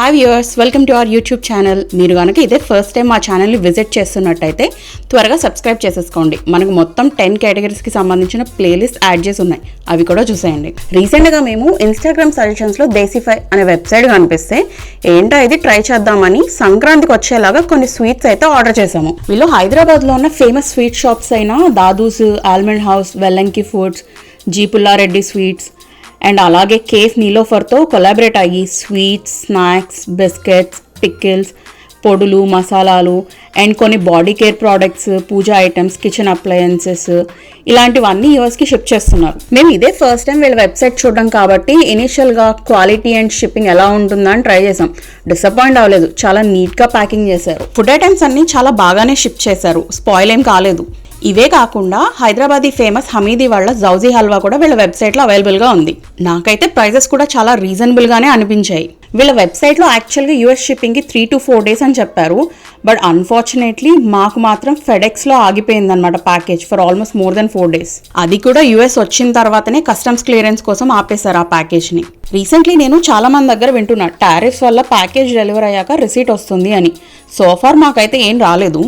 Hi viewers, welcome to our YouTube channel. మీరు కనుక ఇదే ఫస్ట్ టైం మా ఛానల్ని విజిట్ చేస్తున్నట్టయితే త్వరగా సబ్స్క్రైబ్ చేసేసుకోండి. మనకు మొత్తం 10 కేటగిరీస్కి సంబంధించిన ప్లేలిస్ట్ యాడ్ చేసి ఉన్నాయి, అవి కూడా చూసేయండి. రీసెంట్గా మేము ఇన్స్టాగ్రామ్ సజెషన్స్లో దేశీఫై అనే వెబ్సైట్ కనిపిస్తే ఏంటో ఇది ట్రై చేద్దామని సంక్రాంతికి వచ్చేలాగా కొన్ని స్వీట్స్ అయితే ఆర్డర్ చేసాము. వీళ్ళు హైదరాబాద్లో ఉన్న ఫేమస్ స్వీట్ షాప్స్ అయిన Dadu's, almond house, Vellanki foods, G Pullareddy sweets and అలాగే కేఫ్ నీలోఫర్తో కొలాబరేట్ అయ్యి స్వీట్స్, స్నాక్స్, బిస్కెట్స్, పికిల్స్, పొడులు, మసాలాలు అండ్ కొన్ని body care products, puja items, kitchen appliances ఇలాంటివన్నీ యూఎస్కి షిప్ చేస్తున్నారు. మేము ఇదే ఫస్ట్ టైం వీళ్ళ వెబ్సైట్ చూడడం కాబట్టి ఇనీషియల్గా క్వాలిటీ అండ్ షిప్పింగ్ ఎలా ఉంటుందని ట్రై చేసాం. డిసప్పాయింట్ అవ్వలేదు, చాలా నీట్గా ప్యాకింగ్ చేశారు. ఫుడ్ ఐటమ్స్ అన్నీ చాలా బాగానే షిప్ చేశారు, స్పాయిల్ ఏం కాలేదు. ఇవే కాకుండా హైదరాబాదీ ఫేమస్ హమీదీ వాళ్ళ జౌజీ హల్వా కూడా వీళ్ళ వెబ్సైట్లో అవైలబుల్గా ఉంది. నాకైతే ప్రైజెస్ కూడా చాలా రీజనబుల్గానే అనిపించాయి. వీళ్ళ వెబ్సైట్లో యాక్చువల్గా యూఎస్ షిప్పింగ్కి 3 to 4 days అని చెప్పారు. బట్ అన్ఫార్చునేట్లీ మాకు మాత్రం ఫెడెక్స్లో ఆగిపోయిందనమాట package for almost more than 4 days. అది కూడా యూఎస్ వచ్చిన తర్వాతనే కస్టమ్స్ క్లియరెన్స్ కోసం ఆపేశారు ఆ ప్యాకేజ్ని. రీసెంట్లీ నేను చాలా మంది దగ్గర వింటున్నా టారిఫ్స్ వల్ల ప్యాకేజ్ డెలివర్ అయ్యాక రిసీట్ వస్తుంది అని. సోఫార్ మాకైతే ఏం రాలేదు.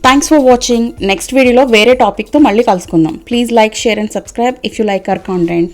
Thanks for watching. నెక్స్ట్ వీడియోలో వేరే టాపిక్తో మళ్ళీ కలుసుకుందాం. Please like, share and subscribe if you like our content.